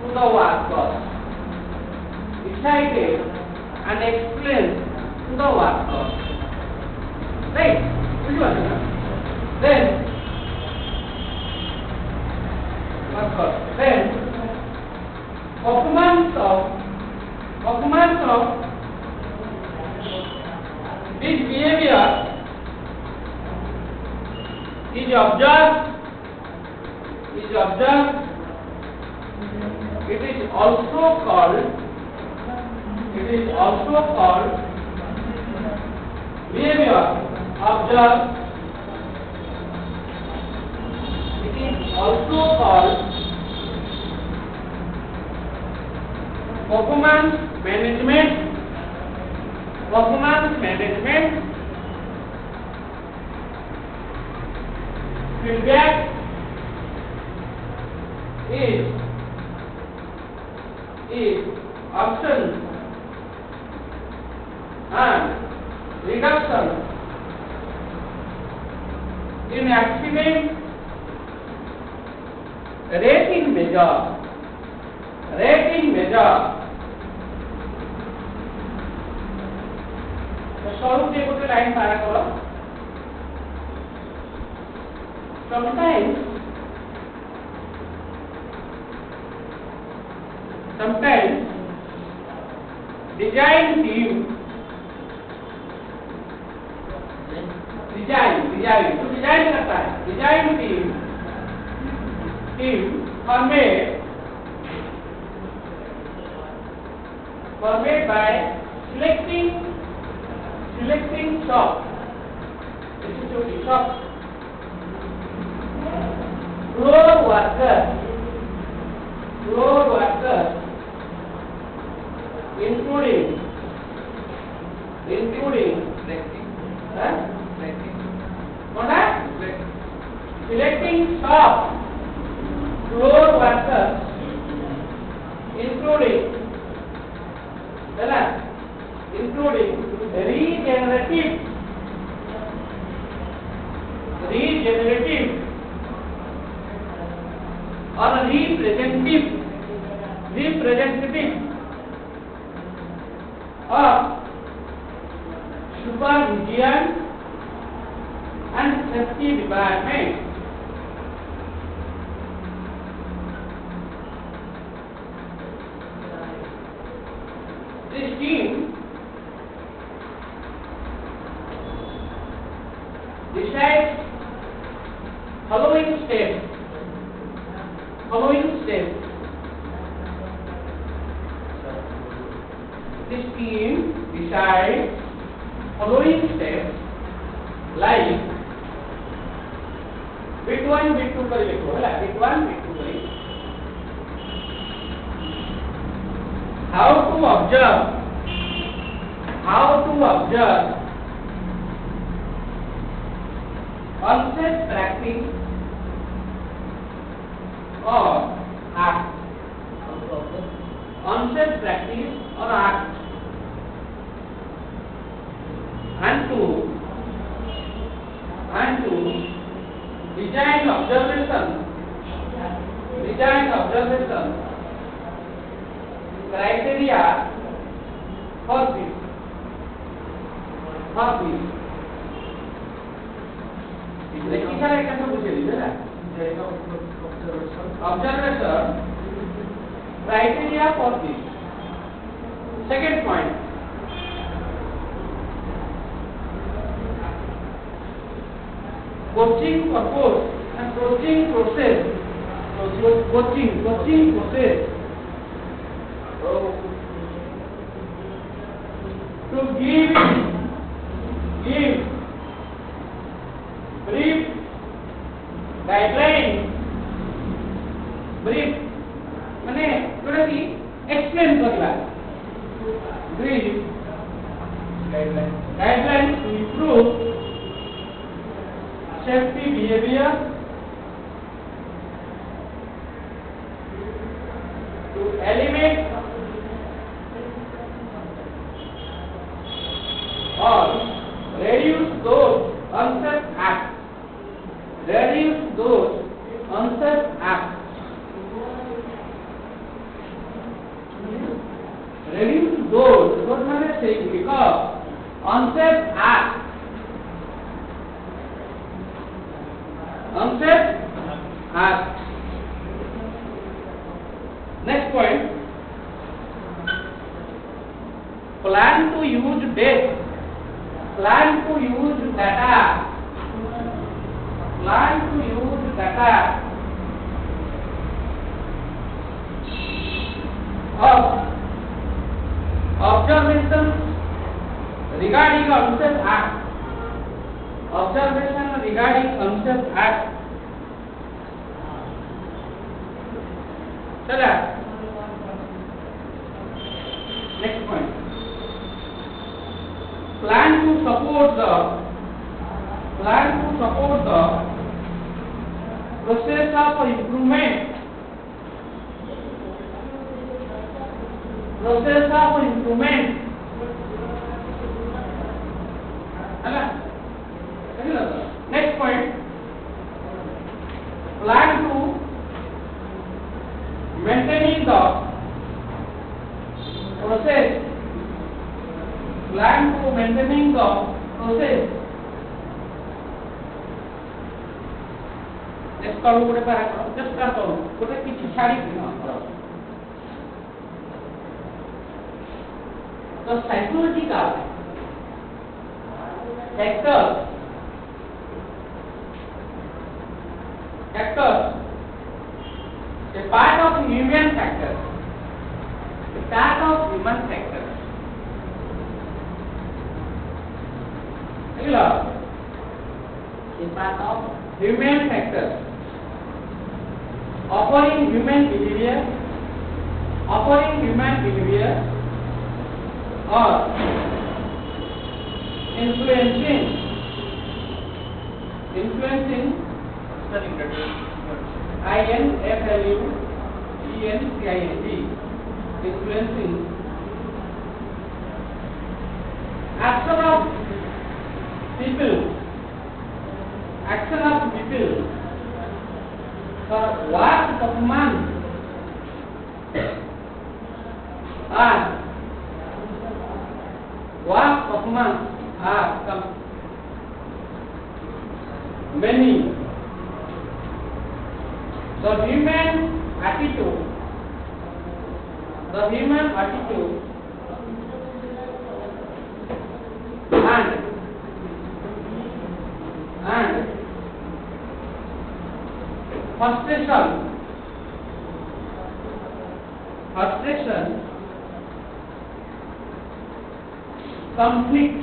to the workers. Recited and explained to the workers. Right? Then performance of this behavior is observed. It is also called behavior observed. It is also called performance management. Feedback is action and reduction in accident rating measure. स्वरूप से कुछ line पारा करो. Sometimes design team design करता है. design team formed by selecting shop. This is to shop. Floor workers, including selecting shop. Floor workers, including regenerative or representative of supervision and safety department. This team decides following steps. This team decides following steps like bit 1 bit 2 कर लिखो है bit 1 bit 2 करें. How to observe unsafe practice or act. And to design observation criteria for this. देखिए sir एक कैसे पूछे लीजिए ना observation criteria for this. Second point, coaching purpose and coaching process. Coaching process to give brief guideline. Brief माने थोड़ा सी explain करला. Brief guideline to improve safety behavior, to eliminate or reduce those unsafe acts. thing because unsafe act. Unsafe act. Next point. Plan to use data. Plan to use data. Plan to use data of observations regarding unsafe act. Observation regarding unsafe act. चला. Next point. Plan to support the process of improvement. Process of improvement. है. Next point. Plan to maintaining the process. Plan to maintaining the process. Next करो गोटे पारा करो. Just कर करो. गोटे किछि छाड़ी ना करो. तो psychological factors a part of human factors. A part of human factors. Hello. A part of human factors. Offering human behavior or influencing influencing action of people for what performance are many. The human attitude and frustration, conflict,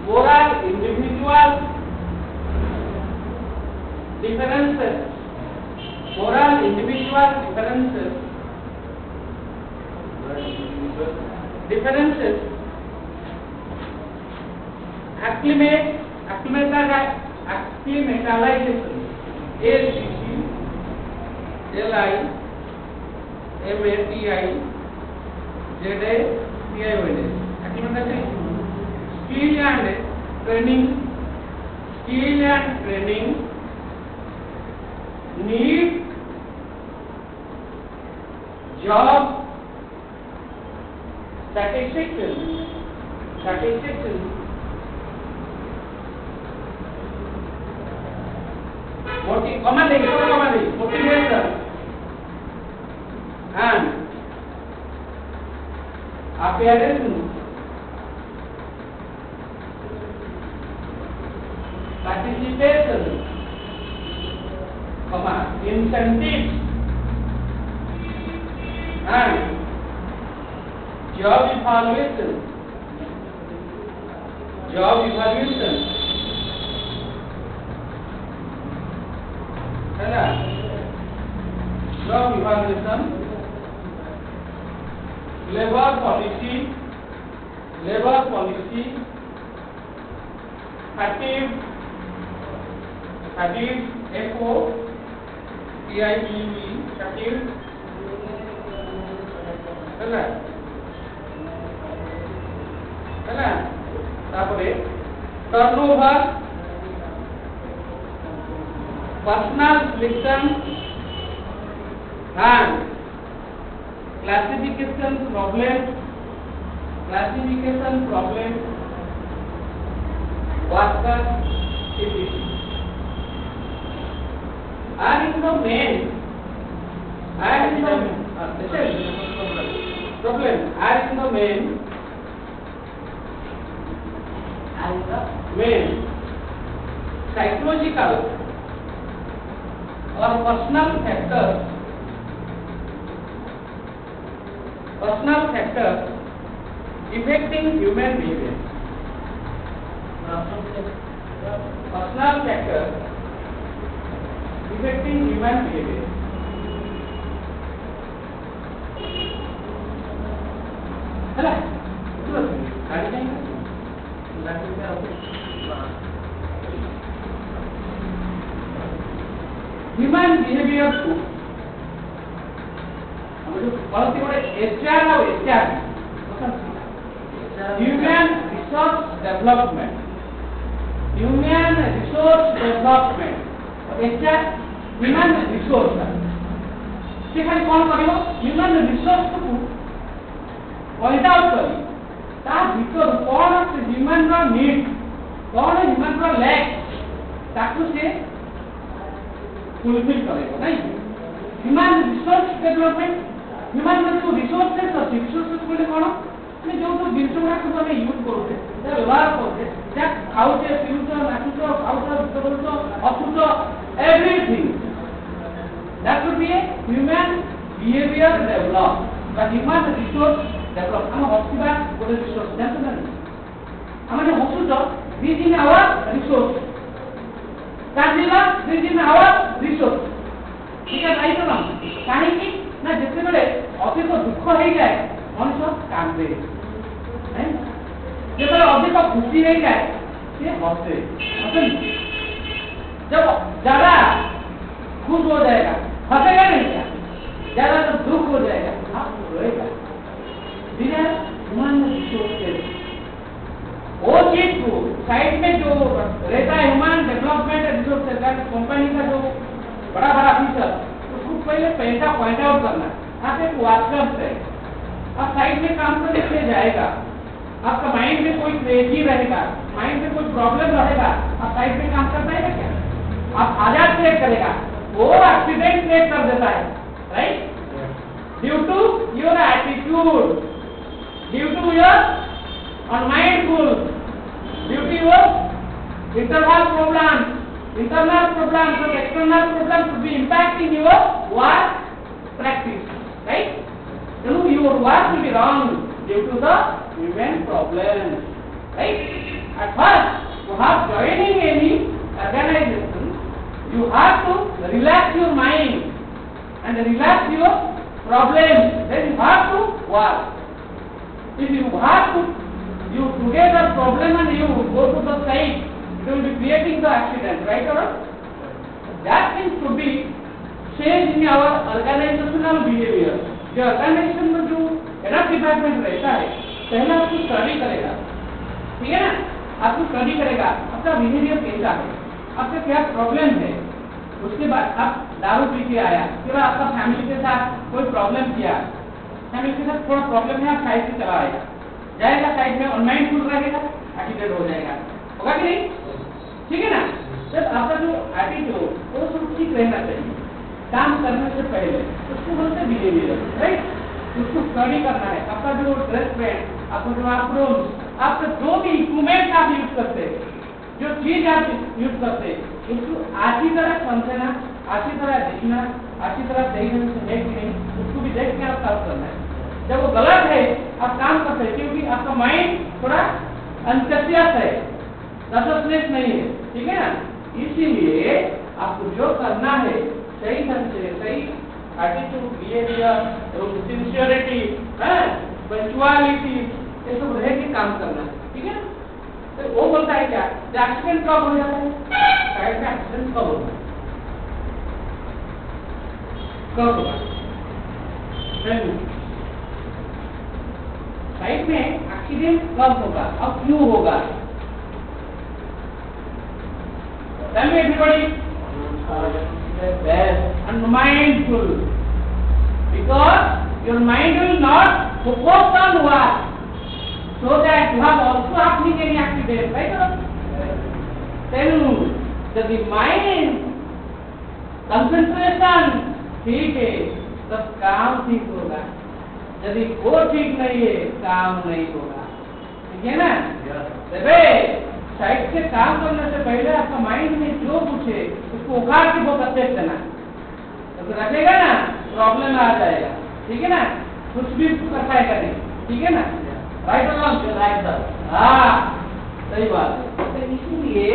moral individual differences, acclimatization, skill and training, need, job satisfaction, motivation and appearance, participation, incentives and job evaluation. है ना? Job evaluation, labor policy, fatigue, fatigue, है ना? तापरे turnover, personal selection and classification problem, worker efficiency are in the main psychological or personal factors affecting human behavior. Personal factors affecting human behavior. Hello. Human behavior को बहुत बड़े HR और HR Human Resource Development HR Human Resource से खाली कौन करियो Human Resource को point out करी ता भीतर कौन से ह्यूमन रो नीड कौन ह्यूमन रो लैक ताकू से फुलफिल करेगा नहीं ह्यूमन रिसोर्स डेवलपमेंट ह्यूमन जो रिसोर्सेस बोले कौन ने जो जिनस गुड़ा को हम यूज करते व्यवहार करते खाऊचे पीऊचे नाचुचे खाऊचे बोलते अछुचे everything that should be a human behaviour develop but human resource develop हम हस्तिबा गोटे रिसोर्स जानते ना हम जो हसुचो दिस इन आवर रिसोर्स कांदिला दिस इन आवर रिसोर्स ठीक है भाई तो कहीं की ना जितने बड़े अधिक दुख हो जाए मनुष्य कांदे जब अधिक खुशी हो जाए से हंसे जब ज्यादा खुश हो जाएगा हंसेगा नहीं क्या ज्यादा तो दुख हो जाएगा आप रोएगा वो चीज को साइड में जो रहता है ह्यूमन डेवलपमेंट रिसोर्स कंपनी का जो बड़ा ऑफिसर उसको पहले पैसा पॉइंट आउट करना आप एक वाट्सएप है आप साइड में काम करने के लिए जाएगा आपका माइंड में कोई क्रेजी रहेगा माइंड में कोई प्रॉब्लम रहेगा आप साइड में काम कर पाएगा क्या आप आजाद क्रिएट करेगा वो एक्सीडेंट क्रिएट कर देता है right due to your attitude due to your unmindful due to your internal problems and external problems could be impacting your work practice, right? So your work will be wrong due to the human problems, right? At first, you have joining any organization, you have to relax your mind and relax your problems. Then you have to work. If you have to you together problem and you go to the site, it will be creating the accident, right or not? That thing should be changed in our organizational behavior. जो organization में जो enough department रहता है, पहले आपको study करेगा, ठीक है ना? आपको study करेगा, आपका behavior कैसा है, आपका क्या problem है, उसके बाद आप दारू पी के आया, फिर आपका family के साथ कोई problem किया, family के साथ थोड़ा problem है, आप साइड से चला आएगा, जाएगा साइड में अनमाइंडफुल रहेगा एटीट्यूड हो जाएगा होगा कि नहीं ठीक है ना जब आपका जो एटीट्यूड वो सब ठीक रहना चाहिए काम करने से पहले उसको बोलते बिहेवियर राइट उसको स्टडी करना है आपका जो ड्रेस पैंट आपका जो अप्रोच आपका जो भी इक्विपमेंट आप यूज करते जो चीज आप यूज करते उसको अच्छी तरह समझना अच्छी तरह देखना अच्छी तरह देखने से है कि नहीं उसको भी देख के आप काम करना है जब वो गलत है आप काम करते हैं क्योंकि आपका माइंड थोड़ा अनकॉन्शियस है रेस्टलेस नहीं है ठीक है ना इसीलिए आपको जो करना है सही ढंग से सही एटीट्यूड बिहेवियर सिंसियरिटी पंक्चुअलिटी ये सब रह के काम करना ठीक है तो वो बोलता है क्या एक्सीडेंट कब हो जाता है साइड में एक्सीडेंट कब होता है कब होगा साइड में एक्सीडेंट कब होगा अब क्यों होगा tell me everybody unmindful because your mind will not focus on work, so that you have also happening any accident, right? Then the mind concentration ठीक है, तब काम ठीक होगा। यदि वो ठीक नहीं है, काम नहीं होगा। ठीक है ना? देखो साइड से काम करने से पहले आपका माइंड में जो कुछ है उसको उखाड़ के बहुत अच्छे से देना, तो रखेगा ना प्रॉब्लम आ जाएगा। ठीक है ना? कुछ भी कर पाएगा नहीं। ठीक है ना? राइट और रॉन्ग? Right sir. हाँ सही बात है। तो इसीलिए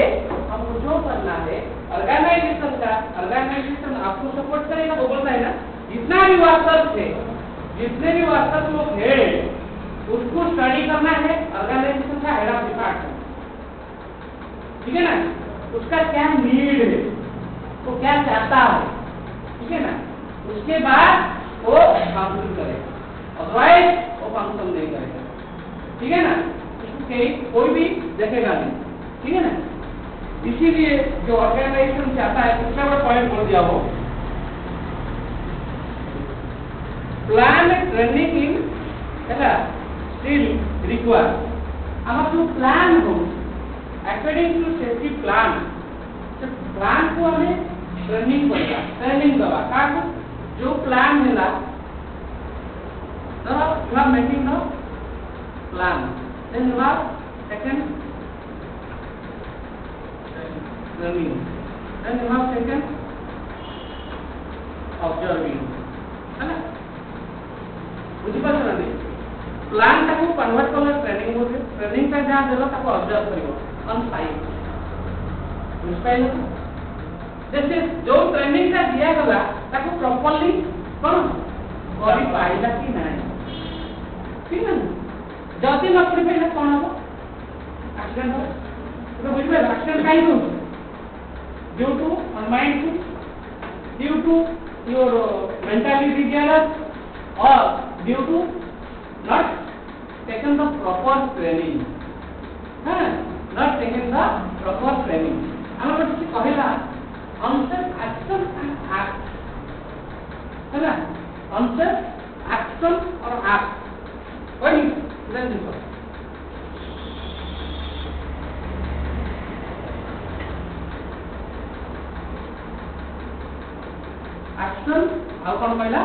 हमको जो करना है ऑर्गेनाइजेशन का, ऑर्गेनाइजेशन आपको सपोर्ट करेगा। वो बोलता है ना जितना भी वास्तव है, जितने भी वास्तव लोग है उसको स्टडी करना है ऑर्गेनाइजेशन का हेड ऑफ डिपार्टमेंट। ठीक है ना? उसका क्या नीड है, वो क्या चाहता है। ठीक है ना? उसके बाद वो फंक्शन करेगा, अदरवाइज वो फंक्शन नहीं करेगा। ठीक है ना? कोई भी देखेगा नहीं। ठीक है ना? इसीलिए जो ऑर्गेनाइजेशन चाहता है, दूसरा बड़ा पॉइंट बोल दिया हो, plan training in still require. अब जो प्लान हो according to safety plan, plan को हमें ट्रेनिंग करेगा, ट्रेनिंग दवा का जो प्लान है ना, you are making the plan, then you are second learning, then you have second observing, है ना? बुझिपाରୁଛନ୍ତି? प्लान टाको कन्वर्ट करले ट्रेनिंग होते, ट्रेनिंग का जहां देलो ताको ऑब्जर्व करियो ऑन साइट। बुझिपाइलो? जैसे जो ट्रेनिंग का दिया गला ताको प्रॉपर्ली कोन करि पाइला कि नहीं। ठीक है? जति न करि पाइला कोन हो एक्सीडेंट हो। तो बुझिपाइलो एक्सीडेंट काई हो? Due to unmindful, due to your mentally disorder, or due to not taken the proper training, not taken the proper training। हम लोग किसी कहेला unsafe action and act, है ना? unsafe action और act, वही then देखो action और कौन कहला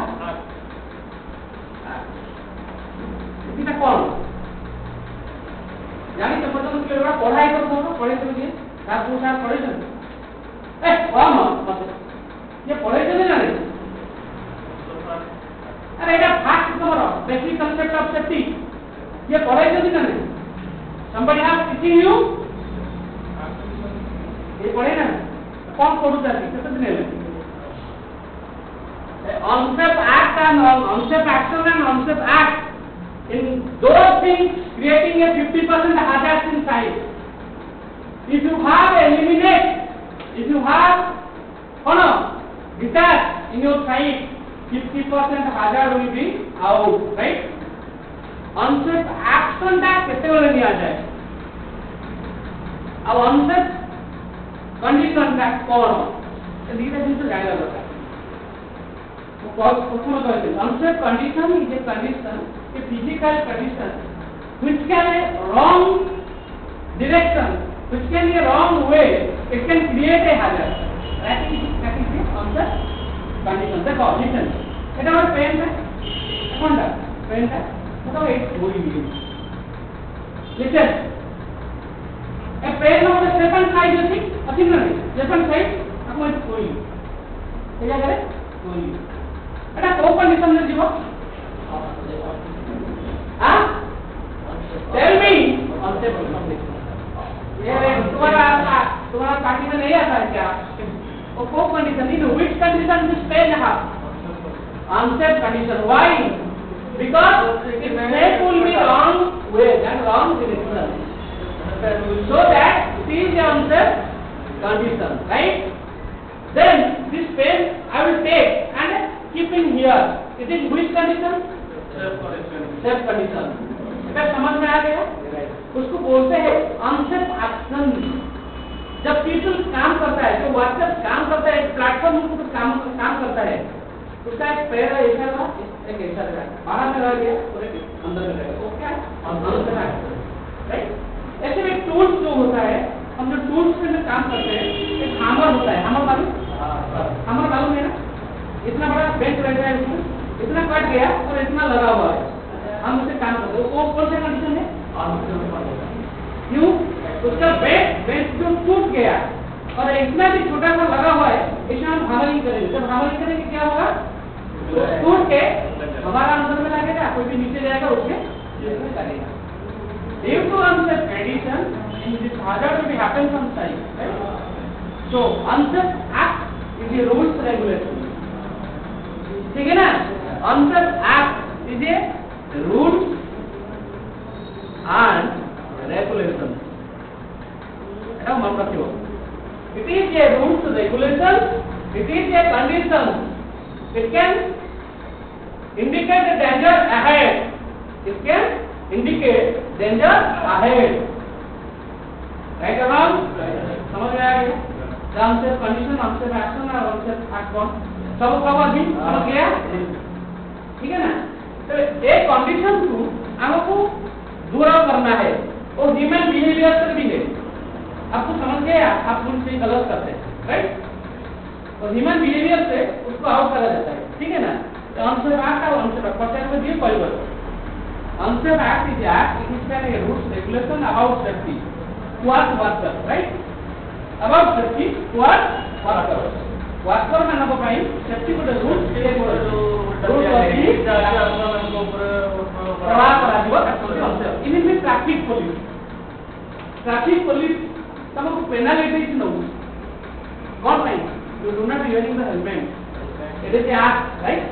এটা কোন জানি তো প্রথম কি ওরা পড়াই করতে হবে, পড়াইতে দিয়ে তার পুরো পড়াইছেন এ কম মত ये পড়াইতে না জানে। अरे এটা ফার্স্ট তোমার বেসিক কনসেপ্ট অফ সেফটি ये পড়াইতে না জানে। somebody has teaching you ये পড়ে না কম পড়ুতাছি কত দিন এলে unsafe act and unsafe action and unsafe act, in those things creating a 50% hazard in site. If you have eliminate, if you have detach in your site, 50% hazard will be out, right? Unsafe action टा कितने वाले नहीं आ जाए। अब unsafe condition टा कौन हो? तो धीरे धीरे तो जाएगा लोग। Unsafe condition is a condition, a physical condition which can a wrong direction, which can be a wrong way, it can create a hazard. That is unsafe condition. देखो listen, এটা আমার পেন है, কোনটা পেনটা तो एक बोली दी। listen, a pen of the second size होती, अति नहीं, second size आपको एक बोली, क्या करे बोली এটা কোন কন্ডিশনে দিব? हां टेल मी unsafe condition। ये तुम्हारा पार्टी में नहीं आता है क्या? वो कौन condition? In which condition this pain है? unsafe condition। why? because it will be wrong way and wrong direction, so that it is the unsafe condition, right? Then this pen I will take and keep in here, it is which condition? safe condition। क्या समझ में आ गया? उसको बोलते हैं unsafe action। जब people काम करता है, जो वर्कर काम करता है, प्लेटफॉर्म पर काम करता है, उसका एक पैर ऐसा था, एक ऐसा था, बाहर में रह गया और एक अंदर में रह गया, वो क्या है अंदर में है, राइट। ऐसे में टूल्स जो होता है, हम जो टूल्स में काम करते हैं, एक हैमर होता है, हैमर मालूम है ना, इतना बड़ा बेंच रहता है उसमें, इतना कट गया और इतना लगा हुआ है, हम उसे काम करते हैं, वो कौन सा कंडीशन है, क्यों, उसका बेंच जो टूट गया और इतना भी छोटा सा लगा हुआ है, इसमें हम हैमरिंग करेंगे, जब हैमरिंग करेंगे क्या होगा, टूट के हमारा अंदर में लगेगा, कोई भी नीचे जाएगा उसमें करेगा। Due to unsafe condition, this hazard will happen sometimes, right? So unsafe act is a rules regulation. ठीक है ना, unsafe act is a rules and regulation. ऐसा मन रखियो. It is a rules regulation. It is a condition. It can indicate the danger ahead. It can indicate danger ahead. Right or wrong? समझ में आया क्या? unsafe condition, unsafe action और unsafe act कौन? सब अभी समझ गया? ठीक है ना? तो एक condition को हमको दूर करना है और human behavior से भी है। आपको समझ गया? आप उनसे गलत करते हैं, right? और human behavior से उसको आउट करा जाता है, ठीक है ना? तो unsafe act और unsafe act पर में भी परिवर्तन। Unsafe act is act it is a rules regulation about safety towards worker, right? About safety towards worker. Worker man को भाई safety को rules ये rules प्रभाव करा दिया इनमें traffic police तमको penalty is no कौन नहीं you do not wearing the helmet it is a act, right?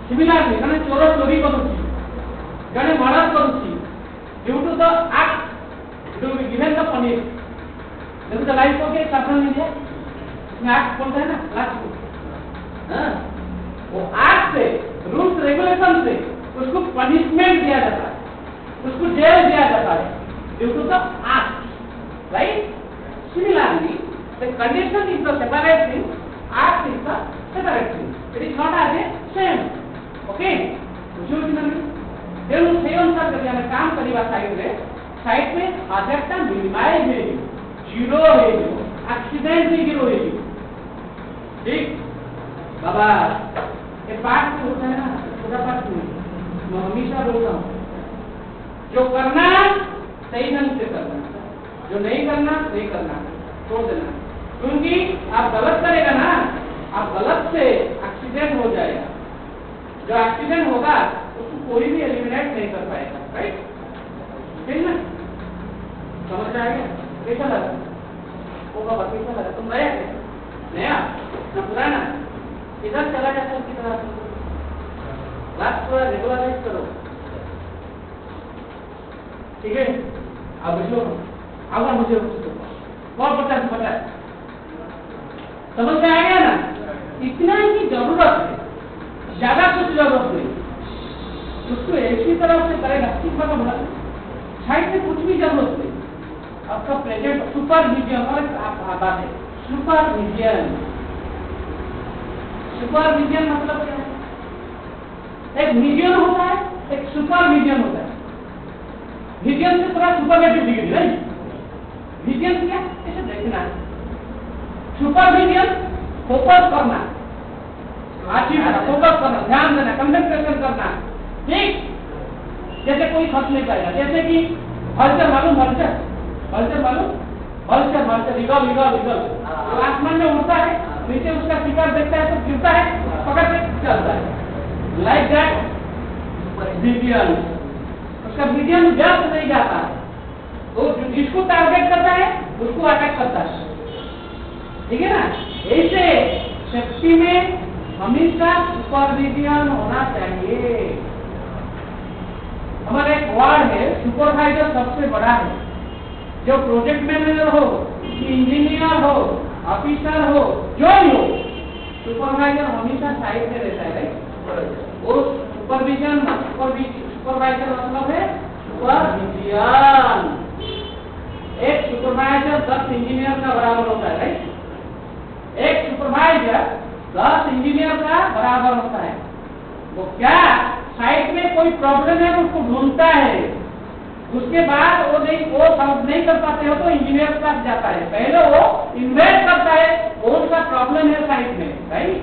Similarly मैंने चोरी करूँगी जने मर्डर करूची due to the act to be given the punish देखो द लाइफ को के शासन में दिया इसमें एक्ट बोलते हैं ना लास्ट को हां वो एक्ट से रूल्स रेगुलेशन से उसको पनिशमेंट दिया जाता है उसको जेल दिया जाता है due to the act right similarly the condition is the separate thing act is the separate thing it is not as a same okay बुझियो कि नहीं तेणु से अनुसार जब हम काम करिबा साइड में हाजरटा मिनिमाइज है जीरो है एक्सीडेंट भी जीरो है ठीक बाबा ये बात होता है ना पूरा बात नहीं मैं हमेशा बोलता हूँ जो करना सही ढंग से करना जो नहीं करना नहीं करना छोड़ देना क्योंकि आप गलत करेगा ना आप गलत से एक्सीडेंट हो जाएगा जो एक्सीडेंट होगा उसको कोई भी एलिमिनेट नहीं कर पाएगा राइट ठीक ना समझ में आएगा कैसा लगा वो बाबा कैसा लगा तुम नया नया ना पुराना इधर चला जाता है कितना क्लास पूरा रेगुलराइज करो ठीक है अब जो आगे मुझे बहुत पता है समझ में आ गया ना इतना ही जरूरत है ज्यादा कुछ जरूरत नहीं उसको ऐसी तरह से करेगा ठीक मतलब साइड में कुछ भी जरूरत नहीं आपका प्रेजेंट सुपरविजन और आप बात है सुपरविजन मतलब क्या है एक विजन होता है एक सुपरविजन होता है विजन से थोड़ा सुपरलेटिव डिग्री राइट विजन क्या ऐसे देखना सुपरविजन फोकस करना फोकस करना ध्यान देना कंसंट्रेशन करना ठीक जैसे कोई खर्च नहीं पाएगा जैसे कि हलचल मालूम रिगल तो आसमान में उड़ता है नीचे उसका शिकार देखता है तो गिरता है पकड़ के चलता है लाइक दैट विजन उसका विजन व्यर्थ नहीं जाता है वो जिसको टारगेट करता है उसको अटैक करता है ठीक है ना ऐसे सेफ्टी में हमेशा सुपरविजन होना चाहिए हमारा एक वार्ड है सुपरवाइजर सबसे बड़ा है जो प्रोजेक्ट मैनेजर हो इंजीनियर हो ऑफिसर हो जो भी हो सुपरवाइजर हमेशा साइड में रहता है राइट वो सुपरवाइजर मतलब है सुपरविजन एक सुपरवाइजर 10 इंजीनियर का बराबर होता है राइट एक सुपरवाइजर 10 इंजीनियर का बराबर होता है। वो क्या साइट में कोई प्रॉब्लम है उसको ढूंढता है, उसके बाद वो सॉल्व नहीं कर पाते हो तो इंजीनियर के पास जाता है, पहले वो इन्वेस्ट करता है कौन सा प्रॉब्लम है साइट में, राइट।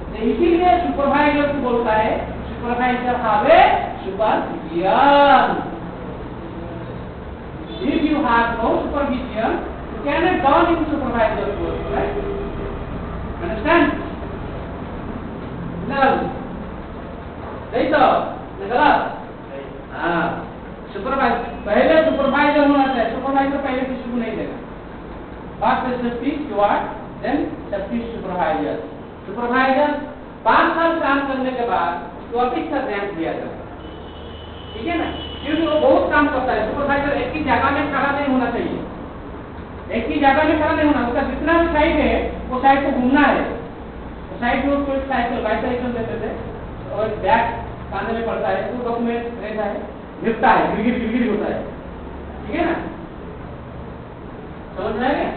तो इसीलिए सुपरवाइजर को बोलता है सुपरवाइजर हावे supervision. If you have no supervision, you cannot done in supervisor's work, right? Understand? No. सही तो गलत? हाँ, सुपरवाइजर पहले सुपरवाइजर होना चाहिए, सुपरवाइजर पहले किसी को नहीं देगा। First is safety steward, then safety supervisor. Supervisor 5 साल काम करने के बाद उसको ऑफिसर रैंक दिया जाता है, ठीक है ना, क्योंकि वो बहुत काम करता है। सुपरवाइजर एक ही जगह में खड़ा नहीं होना चाहिए, एक ही जगह में खड़ा नहीं होना, उसका जितना भी साइड है वो साइड को घूमना है। वो साइड में कोई साइकिल बाइसाइकिल देते थे और बैग कांधे में पड़ता है, तो डॉक्यूमेंट रहता है, गिरता है, गिरगिर होता है, ठीक है ना, समझ में आएगा?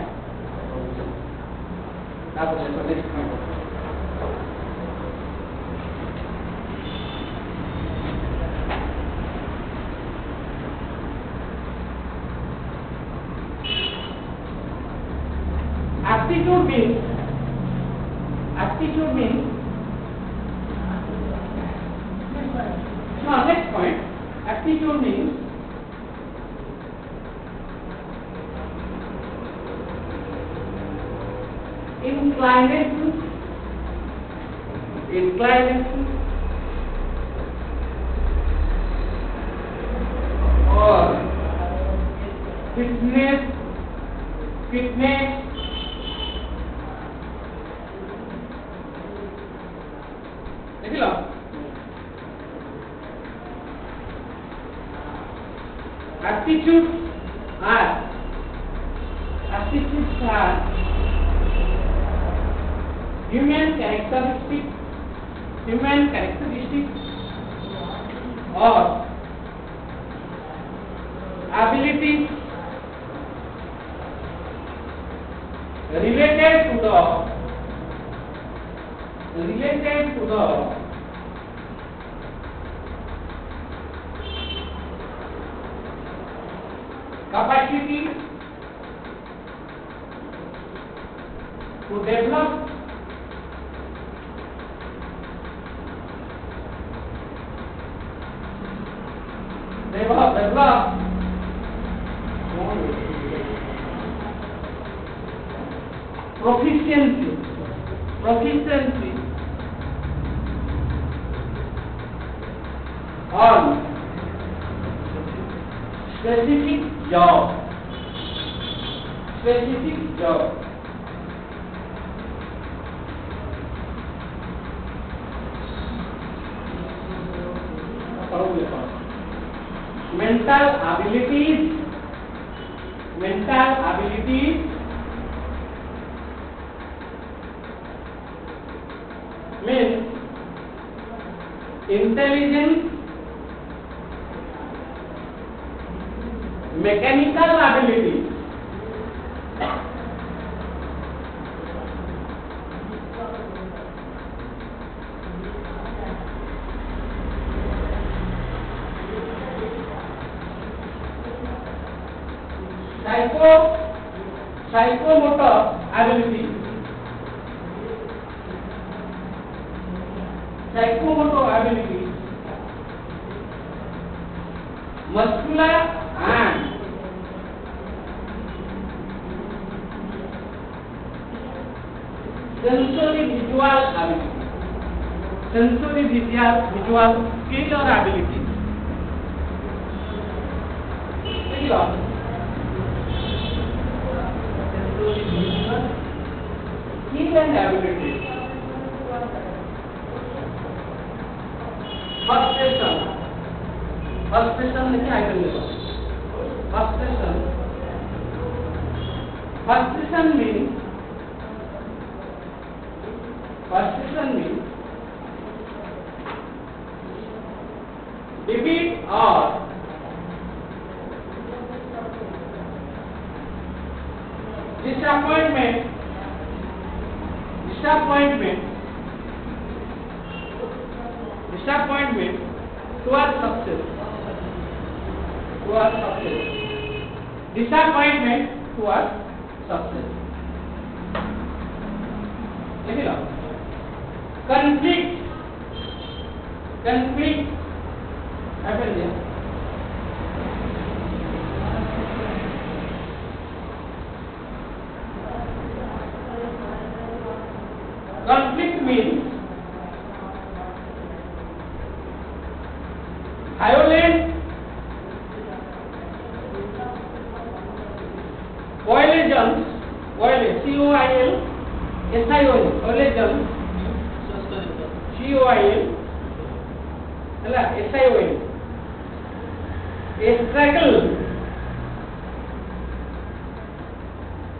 Aptitude means no, next point. Aptitude means inclination or fitness देख लो, aptitudes are human characteristics or abilities related to the capacity to develop proficiency on specific job mental abilities means intelligence, mechanical ability, psychomotor ability, muscular and sensory visual skill or ability. Skill and ability. First session लिखे item में first session means defeat or disappointment disappointment towards success. Towards success. Disappointment towards success. लिख लो. Conflict. Conflict. ऐसे लिया. Conflict means violent violations, violations,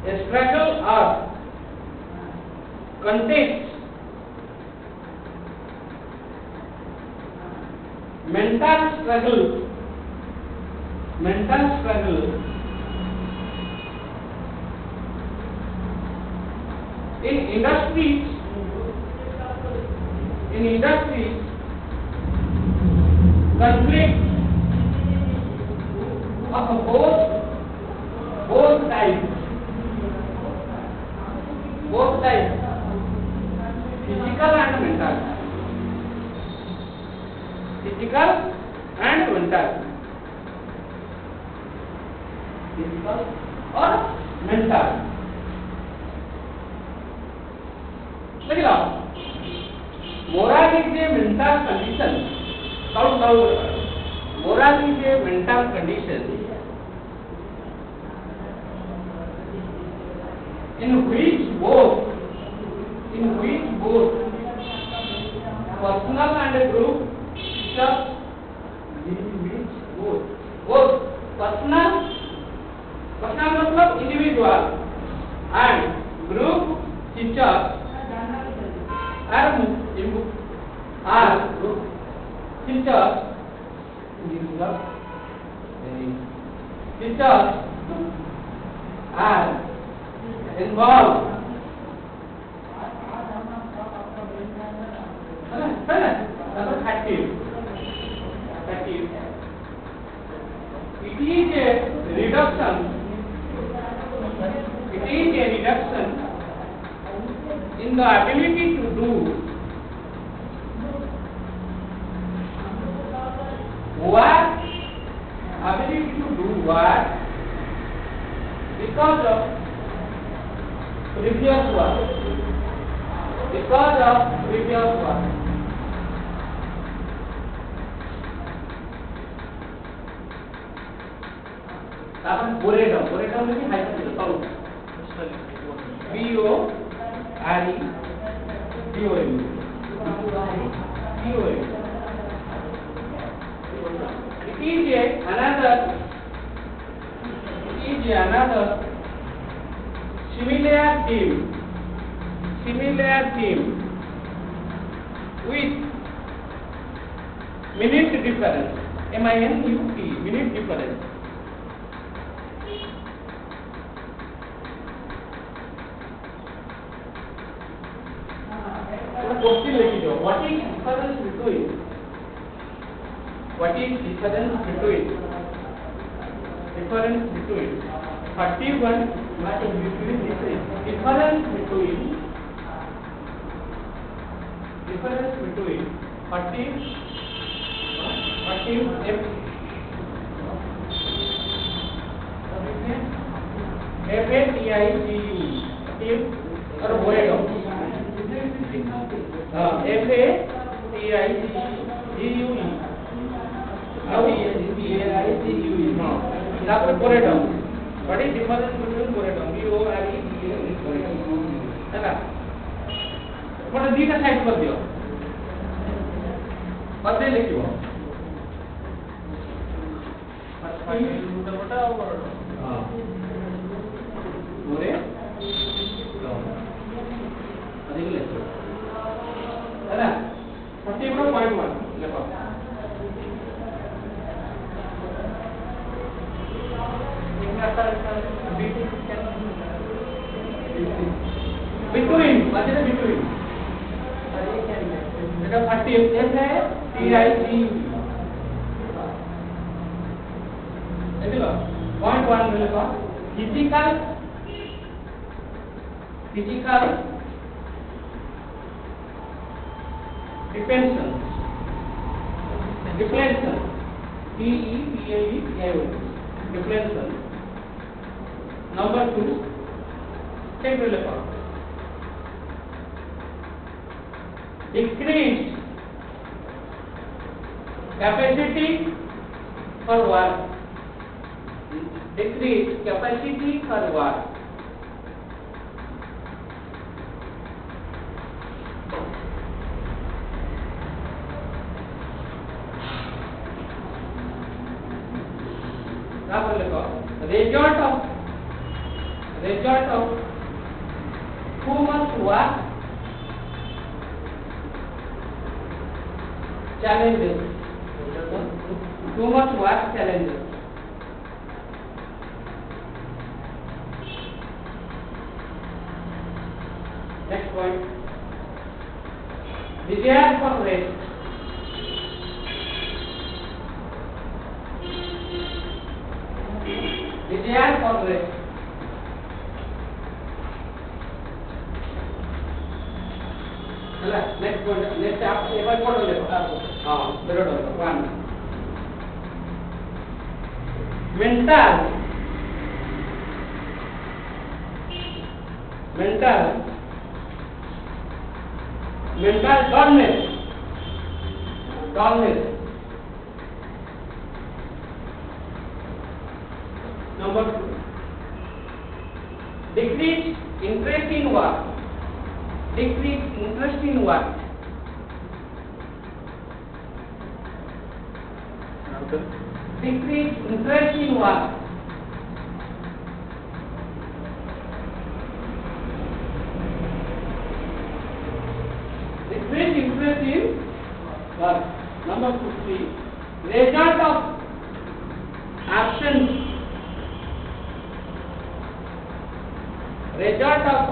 a struggle or contest, mental struggle, in industries, conflict of both types, physical and mental, physical or mental. Look at moral is a mental condition. Moral is a mental condition in which both personal and group structures, both personal मतलब individual and group structures are involved. Active. It is a reduction in the ability to do what because of previous work. Boredom means high school. B-O-R-E-D-O-M. It is another similar theme with minute difference. M-I-N-U-T, minute difference. Question लिखी दो. What is difference between 31 difference between 40 और boredom F-A-T-I-G-U-E तापर boredom. What is difference between boredom? B-O-R-E-D-O-M है ना? बड़ा दीटा side कर दियो. पढ़ने लिखियो. बड़ा और हाँ. बोरे अधिक लेते है ना? 40.1 Lepa. Between, what is the between? It is 30 है TIG पॉइंट 1 मिलेगा फिजिकल डिफेंशन डिफ्लेक्शन डिफ्लेक्शन नंबर 2 check मिलेगा decreased capacity for work decreased capacity for work result of too much work challenges too much work challenges next point desire for rest desire for rest next point next आप एक बार पढ़ लो हाँ जरूर one mental dullness number 2 decreased interest in work decreased interest in work decreased interest in work decreased interest in work number 3 result of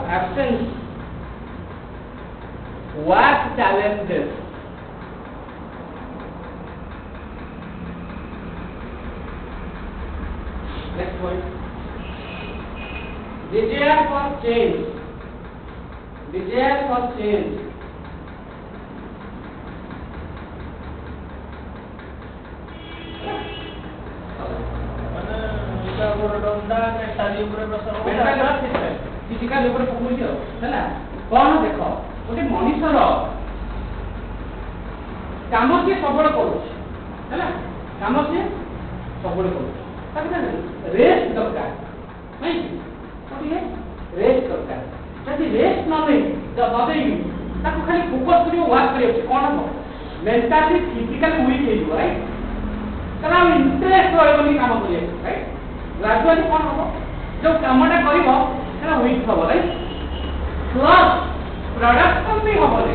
absence work challenges next point desire for change physical ऊपर पहुंच हैला कोन देखो ओटे मनुष्यर काम से सबड़ करू हैला काम से सबड़ करू ताकि रेस्ट दरकार नहीं ओटे रेस्ट दरकार जदि रेस्ट न ले जब बदेई ताको खाली फोकस करियो वर्क करियो कोन हो मेंटली फिजिकली वीक हे राइट करा इंटरेस्ट रहबनी काम करियो राइट ग्रेजुअली कोन हो जो कामटा करिवो सेना वीक हो राइट प्लस प्रोडक्शन भी हो बोले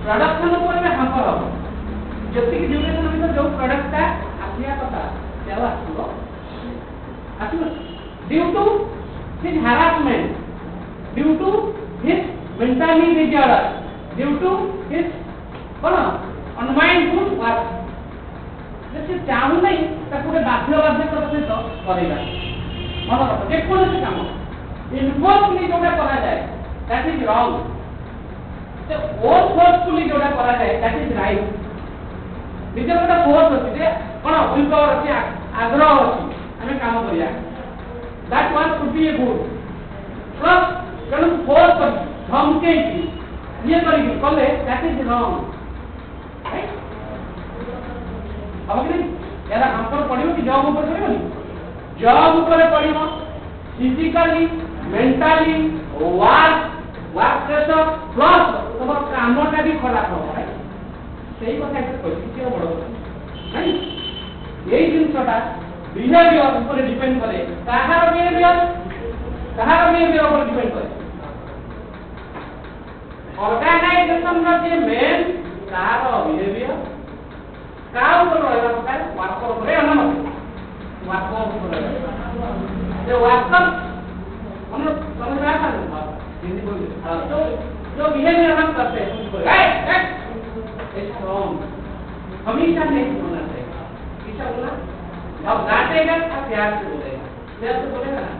प्रोडक्शन ऊपर में हमपर हो जति कि ड्यूरेशन में जो प्रोडक्ट का आसिया कथा सेवा आसो due to his harassment due to his mentally disorder due to his कोन अनमाइंडफुल वर्क जैसे चाहू नहीं ताको बाध्य करते तो करेगा मन रखो जे कोन से काम इन्फोर्सली जोटा करा जाए दैट इज रॉन्ग तो फोर्सफुली जोटा करा जाए दैट इज राइट निजे गोटा फोर्स अछि जे कोन विल पावर अछि आग्रह अछि हमें काम करिया that one should be a good plus कन फोर्स धमके ये करी कले दैट इज रॉन्ग राइट अब कि यार हम पर पड़ियो कि जॉब ऊपर करियो जॉब ऊपर पड़ियो physically mentally work pressure plus तमर कामटा भी खराब हो सही कथा एक कोशिश बड़ नहीं यही जिनसटा बिहेवियर ऊपर डिपेंड करे कहार बिहेवियर ऊपर डिपेंड करे ऑर्गेनाइजेशन रो जे मेन कहार बिहेवियर का ऊपर रहला प्रकार वर्कर ऊपर अनमत वर्कर ऊपर जो वर्कर हम लोग समझ रहा था हिंदी बोलिए तो जो बिहेवियर हम करते हैं स्ट्रॉन्ग, हमेशा नहीं होना चाहिए। किसा बोला? अब डांटेगा तो प्यार से बोलेगा, प्यार से बोलेगा ना,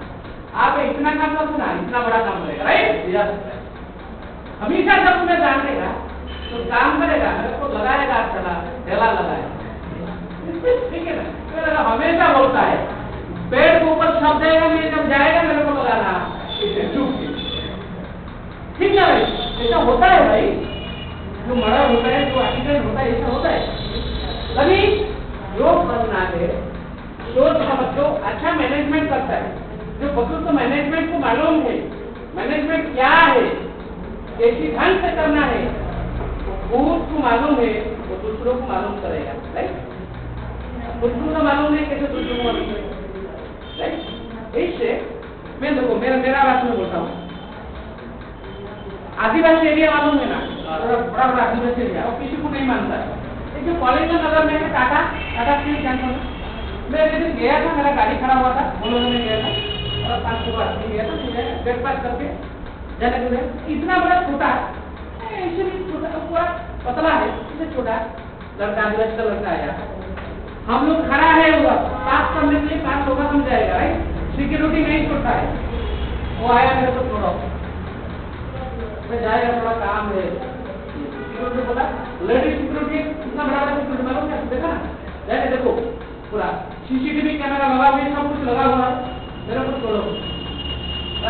आप इतना काम करो ना, इतना बड़ा काम करेगा, राइट? यस। हमेशा जब तुम्हें डांटेगा तो काम करेगा, मेरे को लगाएगा, चला ढेला लगाएगा, ठीक है ना? तो हमेशा बोलता है, पेड़ के ऊपर शब्द देगा, मैं जब जाएगा मेरे को लगाना, ठीक है भाई? ऐसा होता है भाई, जो मर्डर होता है, जो एक्सीडेंट होता है, ऐसा होता है। अभी जो करना है सोच समझ, जो अच्छा मैनेजमेंट करता है, जो बखूब तो मैनेजमेंट को मालूम है मैनेजमेंट क्या है, कैसी ढंग से करना है, खुद को मालूम है, वो दूसरों को मालूम करेगा, राइट? खुद को मालूम है, कैसे दूसरों को मालूम करेगा, राइट? इससे मैं देखो मेरा बात में बोलता हूँ, आदिवासी एरिया मालूम है ना, बड़ा बड़ा आदिवासी एरिया, और किसी को नहीं मानता है। एक जो कॉलेज में नगर में टाटा स्टील जानता हूँ, मैं एक दिन गया था, मेरा गाड़ी खड़ा हुआ था, बोलोगे में गया था, और 500 का आदमी गया था, मुझे ब्रेकफास्ट करके जाने के लिए, इतना बड़ा छोटा, ऐसे भी छोटा, पूरा पतला है, इससे छोटा लड़का, आदिवासी का लड़का आया, हम लोग खड़ा है हुआ, पास करने के लिए 5 होगा हम जाएगा, राइट? सिक्योरिटी नहीं छोड़ता है, वो आया मेरे को छोड़ो, मैं जाएगा, थोड़ा काम है, सिक्योरिटी बोला, लेडीज सिक्योरिटी इतना बड़ा सिक्योरिटी मालूम क्या, देखा ना, जाके देखो पूरा सीसीटीवी कैमरा लगा हुआ है, सब कुछ लगा हुआ है, मेरे को छोड़ो,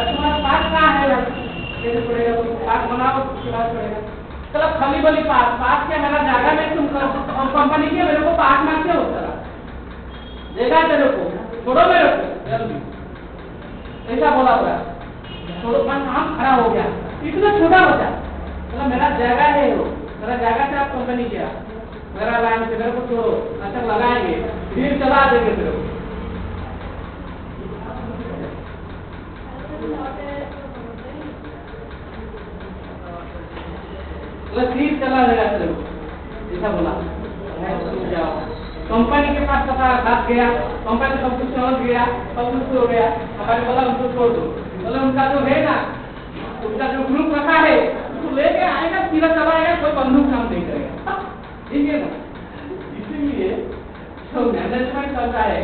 तुम्हारा पास कहाँ है भाई, कैसे पड़ेगा, पास बनाओ, उसके बाद पड़ेगा, चलो खाली बली पास क्या, मेरा जागा में तुम कंपनी के, मेरे को पास मांगते हो, चला देखा तेरे को, छोड़ो मेरे को जल्दी, ऐसा बोला पूरा, छोड़ो, काम खड़ा हो गया, इतना छोटा बचा, मतलब मेरा जगह है वो, मेरा जगह से आप कंपनी किया, मेरा लाइन से, मेरे को छोड़ो, अच्छा लगाएंगे, फिर चला देंगे तेरे को, फिर चला देगा तेरे को, ऐसा बोला। जाओ कंपनी के पास पता बात गया, कंपनी सब कुछ समझ गया, सब कुछ हो गया, हमारे बोला उनको छोड़ दो, बोले उनका जो है ना, उनका जो ग्रुप रखा है उसको लेके आएगा, सीधा चला आएगा, कोई बंदूक काम नहीं करेगा, ठीक है ना? इसीलिए जो मैनेजमेंट करता है,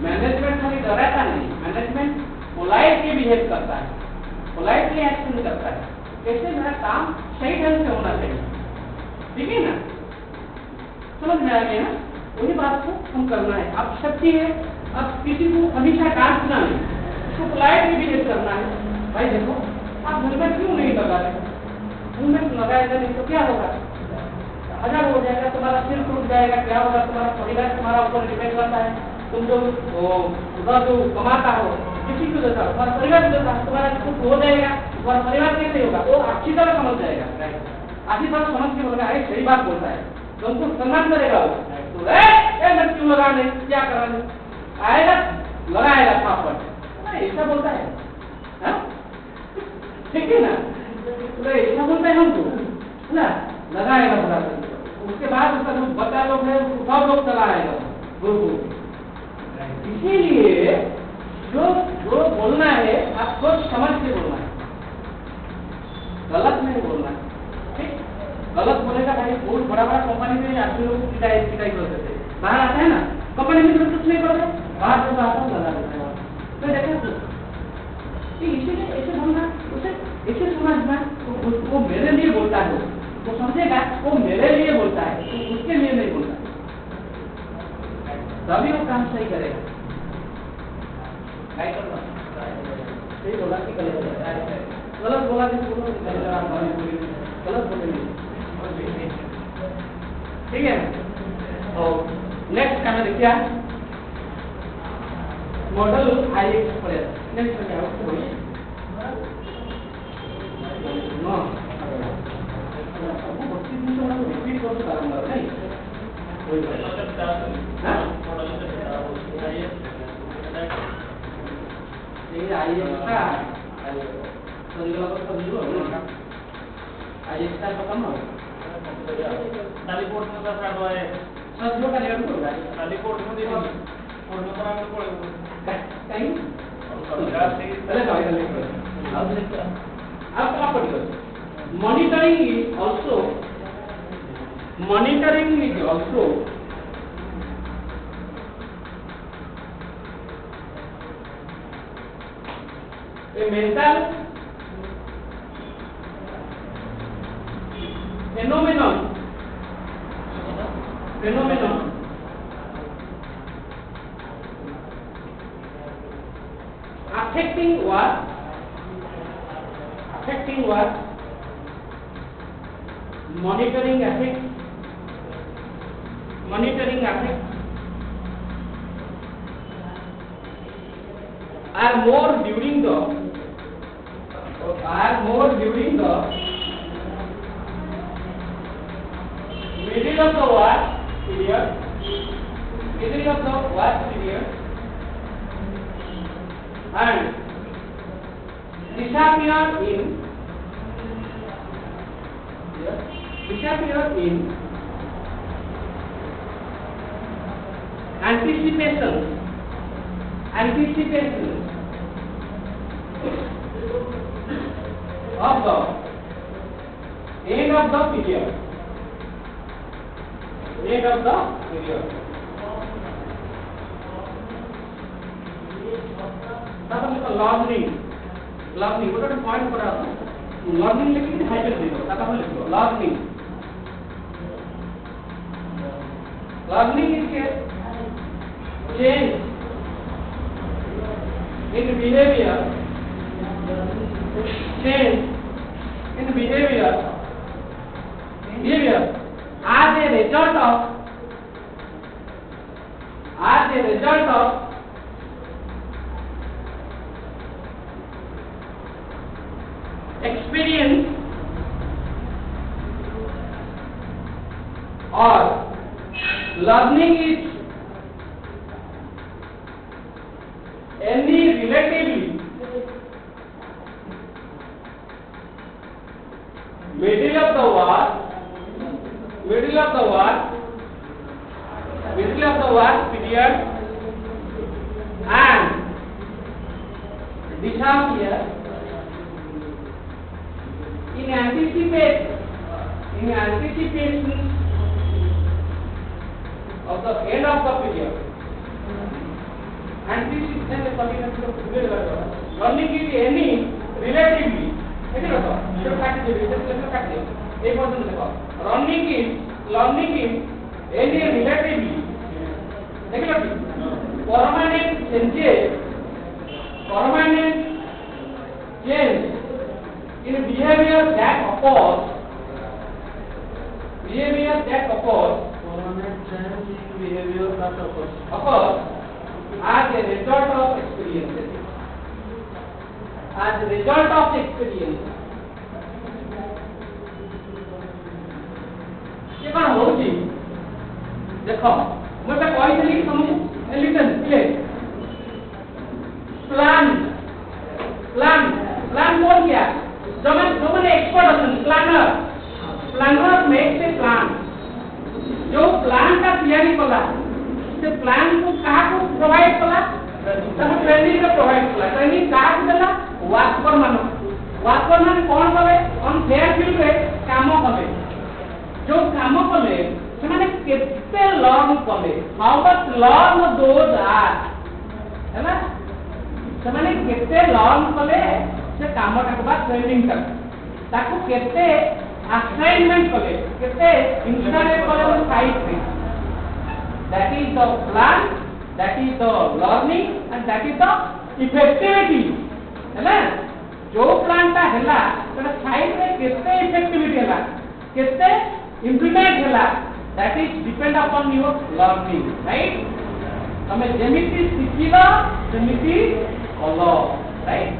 मैनेजमेंट खाली डराता नहीं, मैनेजमेंट पोलाइटली बिहेव करता है, पोलाइटली एक्शन करता है, कैसे मेरा काम सही ढंग से होना चाहिए, ठीक है ना? समझ में आ गया ना? वही बात को हम करना है। अब शक्ति है, अब किसी को हमेशा डांटना नहीं, उसको पोलाइटली बिहेव करना है। भाई देखो, आप हेलमेट क्यों नहीं लगा रहे? हेलमेट लगाएगा नहीं तो क्या होगा? हजार हो जाएगा, तुम्हारा सिर टूट जाएगा, क्या होगा? तुम्हारा परिवार तुम्हारा ऊपर डिपेंड करता है, तुम जो उधर जो कमाता हो, किसी को देता हो, तुम्हारा परिवार देता है, तुम्हारा कुछ हो जाएगा, तुम्हारा परिवार कैसे होगा? वो अच्छी तरह समझ जाएगा, अच्छी तरह समझ के बोलेगा, अरे सही बात बोलता है, तुमको सम्मान करेगा वो, तो हेलमेट क्यों लगाने, क्या कराने, आएगा लगाएगा पापड़, ऐसा बोलता है, ठीक है ना? तो ऐसा बोलता है हमको, है ना? लगाएगा बराबर, उसके बाद उसका जो बच्चा लोग है सब लोग चलाएगा ग्रुप। इसीलिए जो जो बोलना है आप सोच समझ के बोलना है, गलत नहीं बोलना है, ठीक? गलत बोलेगा भाई, बहुत बड़ा बड़ा कंपनी में आदमी लोग पिटाई कर देते, बाहर आते हैं ना, कंपनी में कुछ नहीं करते, बाहर से बाहर लगा देते हैं, तो देखा तो इसीलिए ऐसे बोलना, उसे ऐसे समझना, तो वो मेरे लिए बोलता है, वो समझेगा वो मेरे लिए बोलता है, तो उसके लिए नहीं बोलता, तभी वो काम सही करेगा। सही बोला कि गलत बोला कि गलत बोले, ठीक है? और नेक्स्ट क्या देखिए, मॉडल IX पड़े, नेक्स्ट में क्या होगा? रिपीट कर सकता हूँ नहीं, ये IX का IX का खत्म हो रिपोर्ट में स्टार्ट हुआ है, सब जो का लेवल होगा, रिपोर्ट में देखो, कोड में बराबर पड़ेगा कहीं चले अब आप पढ़िए, monitoring is also monitoring is also a mental phenomenon affecting what monitoring affect are more during the middle of the war period and disappear in anticipation of the end of the period. Learning गोटे point पर learning लिखी highlight दे दो ताका लिखो learning is change in behavior as a result of experience or learning is any relatively middle of the war period and disappear in anticipation of the end of the period. Anticipation is learning is any relatively learning is any relatively permanent change in behavior that occurs as a result of experience. ये कौन होची देखो मुझे कोई नहीं समझ listen play plan कौन किया जो मैंने एक्सपर्ट हूँ प्लानर मेक्स ए प्लान जो प्लान का तैयारी कला से प्लान को कहाँ को प्रोवाइड कला तब ट्रेनिंग का प्रोवाइड कला ट्रेनिंग कहाँ को देला वर्कर मान कौन कले ऑन फेयर फील्ड रे काम कले जो काम कले से माने केते लर्न कले how much learn those are हैना से माने केते लर्न कले से काम टाको बा ट्रेनिंग तक ताको केते असाइनमेंट कले केते इंस्टॉलेट कले ऑन साइट रे that is the plan, that is the learning and that is the effectivity हैना जो प्लान ता हैला तो साइड रे केते इफेक्टिविटी हैला केते इंप्लीमेंट हैला that is depend upon your learning, right? तमे जेमिति सिखिला जेमिति कलो, right?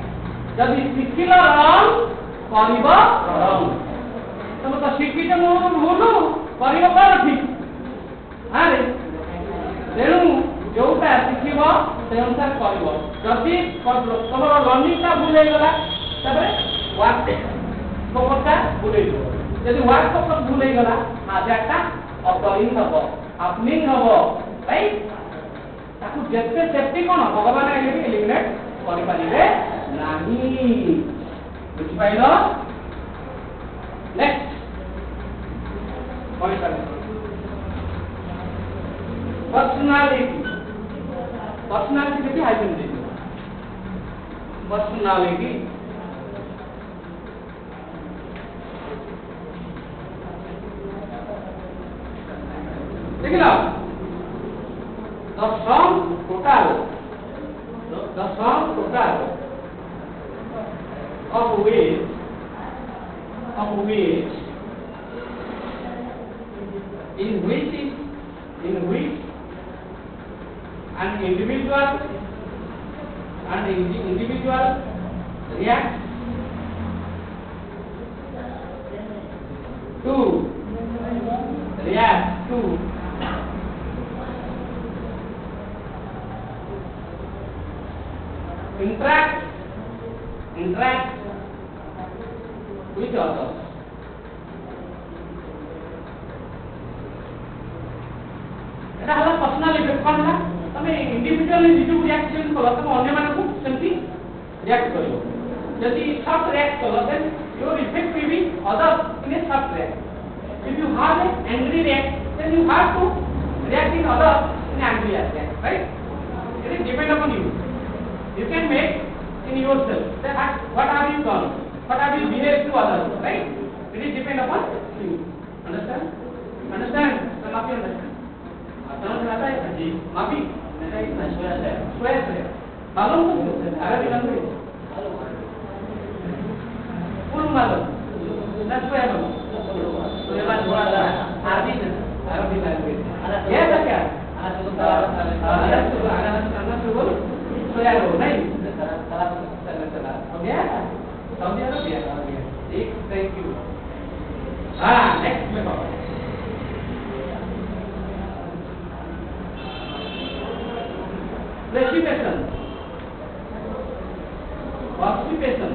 जदि सिखिला रंग करिबो रंग तमे तो सिखिते मोनु करिबो कर ठीक हां तेणु जोटा शिखब से अनुसार कर जदि तुम लर्निंग टा भूल गला वर्क फोकस टा भूल जब वर्क फोकस भूल गला हाजारटा अपरिंग हम अपनिंग हम राइट ताकू जेते सेफ्टी कोन भगवान एलिमिनेट करि पारिबे नाही बुझि pilo next point personality. Take it out. The sum total of which in which an individual reacts to interact with others. এটা হলো পার্সোনাল ইফেক্ট কোন না তুমি ইন্ডিভিজুয়ালি নিজে রিঅ্যাকশন করো তুমি অন্য মানুষକୁ সেমতি রিঅ্যাক্ট করিও যদি শর্ট রিঅ্যাক্ট করো দেন your effect will be other in a short react. If you have an angry react, then you have to react in other in angry react, right? It is depend upon you. You can make in yourself that what have you done, what have you behaved to others, right? It is depend upon you. Understand? Understand? Some of you understand? समझ आता है जी माफी मेरा इतना स्वयं से मालूम है अरबी लैंग्वेज पूर्ण मालूम ना स्वयं स्वयं थोड़ा सा अरबी लैंग्वेज ये था क्या आना तो बोल स्वयं हो नहीं चला हो गया समझ आ गया एक थैंक यू हाँ नेक्स्ट में बाबा Precipitation. Precipitation.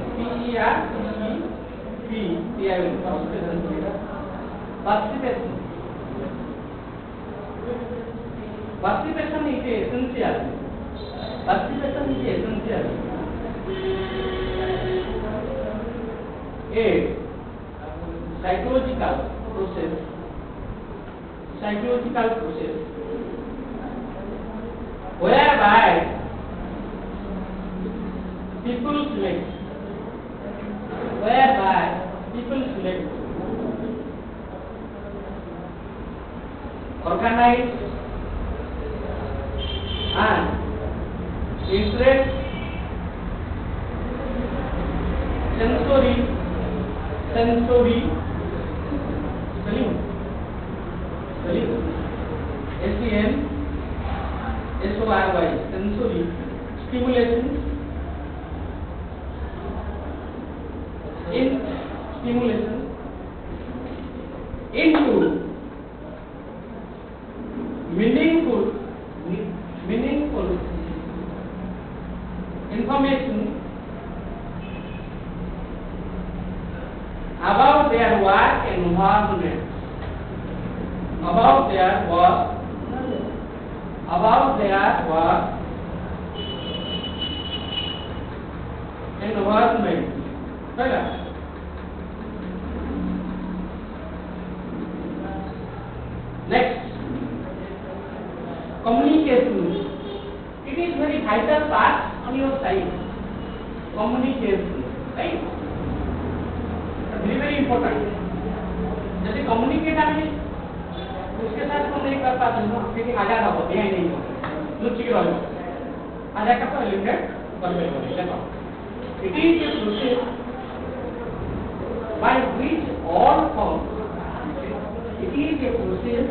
Precipitation. Precipitation is essential. Precipitation is essential. A psychological process. Whereby people select organize and interest sensory spelling SENSORY sensory stimulation into meaningful information about their work environment, about their work environment. Right? Next, communication. It is very vital part on your side. Communication, right? Very important. जैसे communicate आदमी उसके साथ तो नहीं कर पाते हैं, क्योंकि आजाद हो गया ही नहीं हो, लुच्ची के रोल आजाद का तो लिमिटेड परमिट हो गया ना. It is a process by which all forms. It is a process